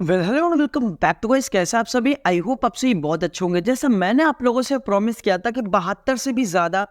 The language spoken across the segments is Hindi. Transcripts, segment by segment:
Hello welcome back to guys. कैसे आप सभी? आई होप आप सभी बहुत अच्छे होंगे। जैसे मैंने आप लोगों से प्रॉमिस किया था कि 72 से भी ज़्यादा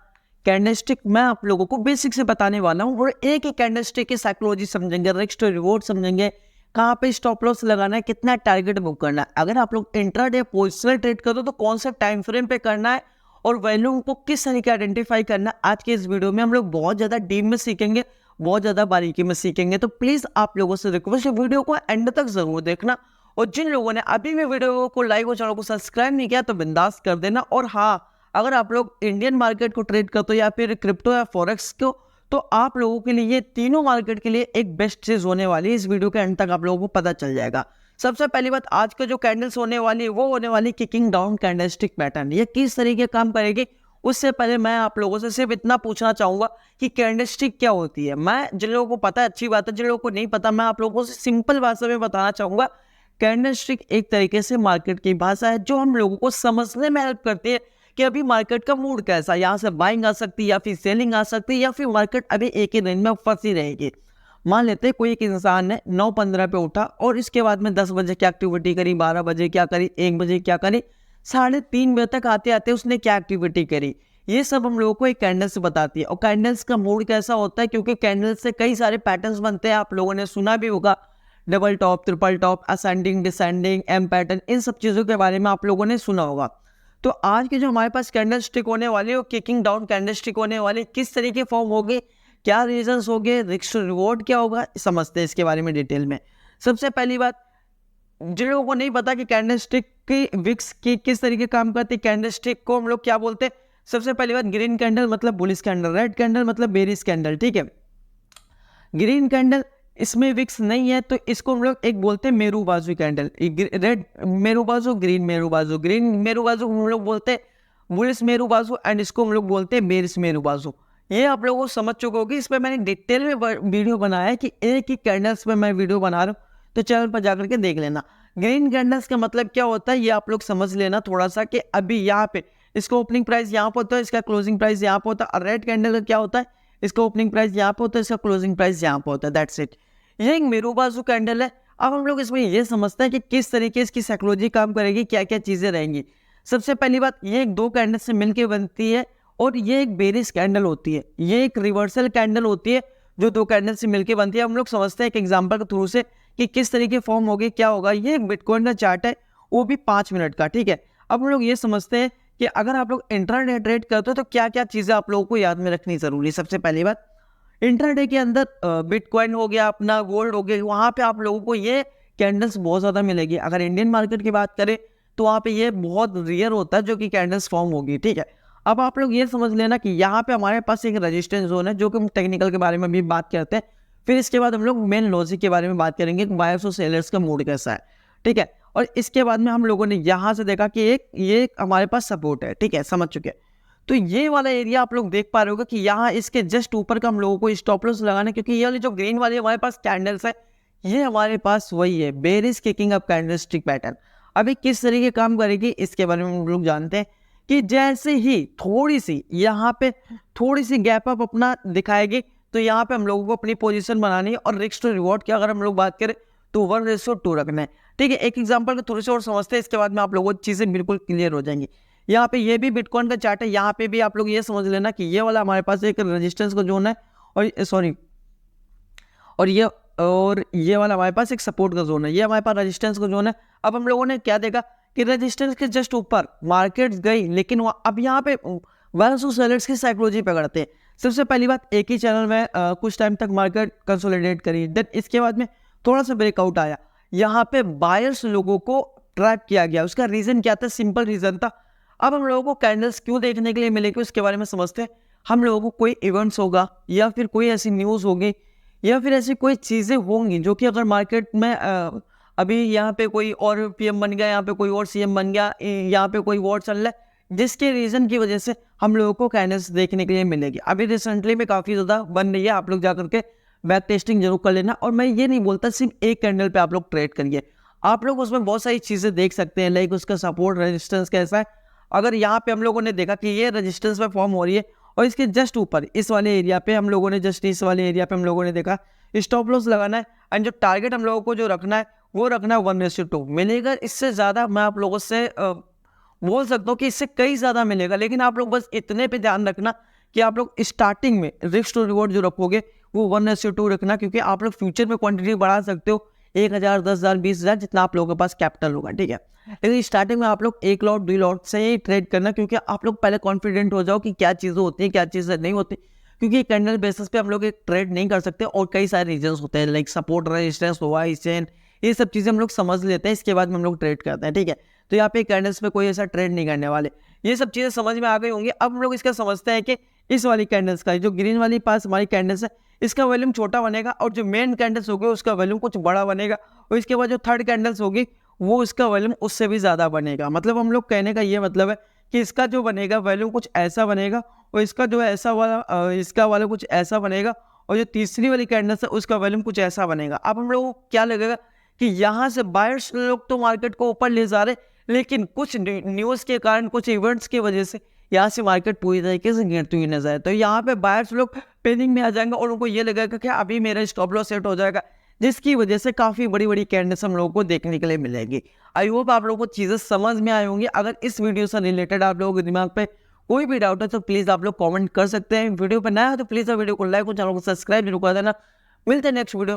कैंडलस्टिक मैं आप लोगों को बेसिक से बताने वाला हूँ और एक ही कैंडलस्टिक की साइकोलॉजी समझेंगे, रिस्क टू रिवॉर्ड समझेंगे, कहाँ पे स्टॉप लॉस लगाना है, कितना टारगेट बुक करना है। अगर आप लोग इंट्राडे पोजिशनल ट्रेड करो तो कौन सा टाइम फ्रेम पे करना है और वैल्यू को किस तरीके आइडेंटिफाई करना है, आज के इस वीडियो में हम लोग बहुत ज़्यादा डीप में सीखेंगे, बहुत ज़्यादा बारीकी में सीखेंगे। तो प्लीज़ आप लोगों से रिक्वेस्ट है, वीडियो को एंड तक जरूर देखना। और जिन लोगों ने अभी भी वीडियो को लाइक और चैनल को सब्सक्राइब नहीं किया तो बिंदास कर देना। और हाँ, अगर आप लोग इंडियन मार्केट को ट्रेड करते हो या फिर क्रिप्टो या फॉरेक्स को, तो आप लोगों के लिए ये तीनों मार्केट के लिए एक बेस्ट चीज होने वाली है। इस वीडियो के एंड तक आप लोगों को पता चल जाएगा। सबसे पहली बात, आज के जो कैंडल्स होने वाली है वो होने वाली किकिंग डाउन कैंडलस्टिक पैटर्न। ये किस तरीके काम करेगी, उससे पहले मैं आप लोगों से सिर्फ इतना पूछना चाहूंगा कि कैंडलस्टिक क्या होती है। मैं जिन लोगों को पता है अच्छी बात है, जिन लोगों को नहीं पता मैं आप लोगों से सिंपल भाषा में बताना चाहूंगा। कैंडलस्टिक एक तरीके से मार्केट की भाषा है जो हम लोगों को समझने में हेल्प करती है कि अभी मार्केट का मूड कैसा है, यहाँ से बाइंग आ सकती है या फिर सेलिंग आ सकती है या फिर मार्केट अभी एक ही रेंज में फंसी रहेगी। मान लेते हैं कोई एक इंसान ने 9:15 पे उठा और इसके बाद में 10 बजे क्या एक्टिविटी करी, 12 बजे क्या करी, 1 बजे क्या करी, 3:30 बजे तक आते आते उसने क्या एक्टिविटी करी। ये सब हम लोगों को एक कैंडल से बताती है। और कैंडल्स का मूड कैसा होता है, क्योंकि कैंडल्स से कई सारे पैटर्न्स बनते हैं, आप लोगों ने सुना भी होगा, double top, triple top, ascending, descending, M pattern, इन सब चीज़ों के बारे में आप लोगों ने सुना होगा। तो आज की जो हमारे पास कैंडल स्टिक होने वाली है वो किकिंग डाउन कैंडल स्टिक होने वाली। किस तरीके फॉर्म होगी, क्या रीजंस होंगे, रिस्क रिवॉर्ड क्या होगा, समझते हैं इसके बारे में डिटेल में। सबसे पहली बात, जिन लोगों को नहीं पता कि कैंडल स्टिक की विक्स की किस तरीके काम करती है, कैंडल स्टिक को हम लोग क्या बोलते हैं। सबसे पहली बात, ग्रीन कैंडल मतलब बुलिश कैंडल, रेड कैंडल मतलब बेरिश कैंडल। ठीक है, ग्रीन कैंडल इसमें विक्स नहीं है तो इसको हम लोग एक बोलते हैं मेरू बाजू कैंडल। रेड मेरू बाजू, ग्रीन मेरू बाजू, ग्रीन मेरू बाजू हम लोग बोलते हैं बुलिश मेरू बाजू, एंड इसको हम लोग बोलते हैं बेरिश मेरू बाजू। ये आप लोगों को समझ चुके होगी। इस पर मैंने डिटेल में वीडियो बनाया है कि एक ही कैंडल्स पे मैं वीडियो बना रहा हूँ, तो चैनल पर जाकर के देख लेना। ग्रीन कैंडल्स का मतलब क्या होता है ये आप लोग समझ लेना थोड़ा सा, कि अभी यहाँ पे इसका ओपनिंग प्राइस यहाँ पर होता है, इसका क्लोजिंग प्राइस यहाँ पर होता है। और रेड कैंडल का क्या होता है, इसका ओपनिंग प्राइस यहाँ पे होता है, इसका क्लोजिंग प्राइस यहाँ पे होता है। That's it. ये एक मेरू बाजू कैंडल है। अब हम लोग इसमें ये समझते हैं कि किस तरीके इसकी साइकोलॉजी काम करेगी, क्या क्या चीजें रहेंगी। सबसे पहली बात, ये एक दो कैंडल से मिलकर बनती है और ये एक बेरिश कैंडल होती है। ये एक रिवर्सल कैंडल होती है जो दो कैंडल से मिलकर बनती है। हम लोग समझते हैं एक एग्जाम्पल के थ्रू से कि किस तरीके फॉर्म होगी, क्या होगा। ये एक बिटकॉइन का चार्ट है, वो भी 5 मिनट का। ठीक है, अब हम लोग ये समझते हैं कि अगर आप लोग इंट्राडे ट्रेड करते हो तो क्या क्या चीजें आप लोगों को याद में रखनी जरूरी है। सबसे पहली बात, इंट्राडे के अंदर बिटकॉइन हो गया, अपना गोल्ड हो गया, वहाँ पे आप लोगों को ये कैंडल्स बहुत ज़्यादा मिलेगी। अगर इंडियन मार्केट की बात करें तो वहाँ पे ये बहुत रियर होता है जो कि कैंडल्स फॉर्म होगी। ठीक है, अब आप लोग ये समझ लेना कि यहाँ पे हमारे पास एक रेजिस्टेंस जोन है, जो कि हम टेक्निकल के बारे में भी बात करते हैं। फिर इसके बाद हम लोग मेन लॉजिक के बारे में बात करेंगे, बायर्स और सेलर्स का मूड कैसा है। ठीक है, और इसके बाद में हम लोगों ने यहाँ से देखा कि ये हमारे पास सपोर्ट है। ठीक है, समझ चुके हैं। तो ये वाला एरिया आप लोग देख पा रहे होगा कि यहाँ इसके जस्ट ऊपर का हम लोगों को स्टॉप लॉस लगाना है, क्योंकि ये वाली जो ग्रीन वाली हमारे पास कैंडल्स है, ये हमारे पास वही है bearish kicking up candlestick pattern. अभी किस तरीके काम करेगी इसके बारे में हम लोग जानते हैं कि जैसे ही थोड़ी सी यहाँ पे थोड़ी सी गैप अप अपना दिखाएगी तो यहाँ पे हम लोगों को अपनी पोजीशन बनानी है। और रिस्क टू रिवॉर्ड की अगर हम लोग बात करें तो 1:2 रखना है। ठीक है, एक एग्जांपल को थोड़ी सी और समझते हैं, इसके बाद में आप लोगों को चीज़ें बिल्कुल क्लियर हो जाएंगी। यहाँ पे ये भी बिटकॉइन का चार्ट है, यहाँ पे भी आप लोग ये समझ लेना कि ये वाला हमारे पास एक रेजिस्टेंस का जोन है, और सॉरी और ये वाला हमारे पास एक सपोर्ट का जोन है। ये हमारे पास रेजिस्टेंस का जोन है। अब हम लोगों ने क्या देखा कि रेजिस्टेंस के जस्ट ऊपर मार्केट गई, लेकिन अब यहाँ पे बायर्स और सेलर्स की साइकोलॉजी पकड़ते हैं। सबसे पहली बात, एक ही चैनल में कुछ टाइम तक मार्केट कंसोलिडेट करी, देन इसके बाद में थोड़ा सा ब्रेकआउट आया। यहाँ पे बायर्स लोगों को ट्रैप किया गया। उसका रीजन क्या था, सिंपल रीजन था। अब हम लोगों को कैंडल्स क्यों देखने के लिए मिलेगी उसके बारे में समझते हैं। हम लोगों को कोई इवेंट्स होगा या फिर कोई ऐसी न्यूज़ होगी या फिर ऐसी कोई चीज़ें होंगी जो कि अगर मार्केट में अभी यहाँ पे कोई और पीएम बन गया, यहाँ पे कोई और सीएम बन गया, यहाँ पे कोई वॉर चल रहा है, जिसके रीज़न की वजह से हम लोगों को कैंडल्स देखने के लिए मिलेगी। अभी रिसेंटली में काफ़ी ज़्यादा बन रही है, आप लोग जाकर के बैक टेस्टिंग जरूर कर लेना। और मैं ये नहीं बोलता सिर्फ एक कैंडल पे आप लोग ट्रेड करिए, आप लोग उसमें बहुत सारी चीज़ें देख सकते हैं, लाइक उसका सपोर्ट रेजिस्टेंस कैसा है। अगर यहाँ पे हम लोगों ने देखा कि ये रेजिस्टेंस पे फॉर्म हो रही है और इसके जस्ट ऊपर इस वाले एरिया पे हम लोगों ने देखा स्टॉप लॉस लगाना है, एंड जो टारगेट हम लोगों को जो रखना है वो रखना 1:2 मिलेगा। इससे ज़्यादा मैं आप लोगों से बोल सकता हूँ कि इससे कई ज़्यादा मिलेगा, लेकिन आप लोग बस इतने पे ध्यान रखना कि आप लोग स्टार्टिंग में रिस्क टू रिवॉर्ड जो रखोगे वो 1:2 रखना, क्योंकि आप लोग फ्यूचर में क्वांटिटी बढ़ा सकते हो 1,000, 10,000, 20,000 जितना आप लोगों के पास कैपिटल होगा, ठीक है। लेकिन स्टार्टिंग में आप लोग 1 लॉट 2 लॉट से ही ट्रेड करना, क्योंकि आप लोग पहले कॉन्फिडेंट हो जाओ कि क्या चीज़ें होती हैं, क्या चीज़ें नहीं होती, क्योंकि कैंडल बेसिस पे हम लोग एक ट्रेड नहीं कर सकते और कई सारे रीजंस होते हैं, लाइक सपोर्ट, रेजिस्टेंस हुआ, इस चेन, ये सब चीज़ें हम लोग समझ लेते हैं, इसके बाद में हम लोग ट्रेड करते हैं, ठीक है। तो यहाँ पे कैंडल्स पे कोई ऐसा ट्रेड नहीं करने वाले। ये सब चीज़ें समझ में आ गई होंगी। अब हम लोग इसका समझते हैं कि इस वाली कैंडल्स का जो ग्रीन वाली पास हमारी कैंडल्स है, इसका वॉल्यूम छोटा बनेगा और जो मेन कैंडल्स होगी उसका वॉल्यूम कुछ बड़ा बनेगा, और इसके बाद जो थर्ड कैंडल्स होगी वो उसका वॉल्यूम उससे भी ज़्यादा बनेगा। मतलब हम लोग कहने का ये मतलब है कि इसका जो बनेगा वॉल्यूम कुछ ऐसा बनेगा, और इसका जो ऐसा वाला इसका वाला कुछ ऐसा बनेगा, और जो तीसरी वाली कैंडल्स है उसका वॉल्यूम कुछ ऐसा बनेगा। अब हम लोगों को क्या लगेगा कि यहाँ से बायर्स लोग तो मार्केट को ऊपर ले जा रहे, लेकिन कुछ न्यूज़ के कारण, कुछ इवेंट्स की वजह से यहाँ से मार्केट पूरी तरीके से गिरती हुई नजर है। तो यहाँ पे बायर्स लोग पैनिक में आ जाएंगे और उनको ये लगेगा कि अभी मेरा स्टॉप लॉस सेट हो जाएगा, जिसकी वजह से काफ़ी बड़ी बड़ी कैंडल्स हम लोगों को देखने के लिए मिलेगी। आई होप आप लोगों को चीज़ें समझ में आई होंगी। अगर इस वीडियो से रिलेटेड आप लोगों के दिमाग पे कोई भी डाउट है तो प्लीज़ आप लोग कमेंट कर सकते हैं। वीडियो पर नया है तो प्लीज़ वीडियो को लाइक और चैनल को सब्सक्राइब जरूर कर देना। मिलते हैं नेक्स्ट वीडियो।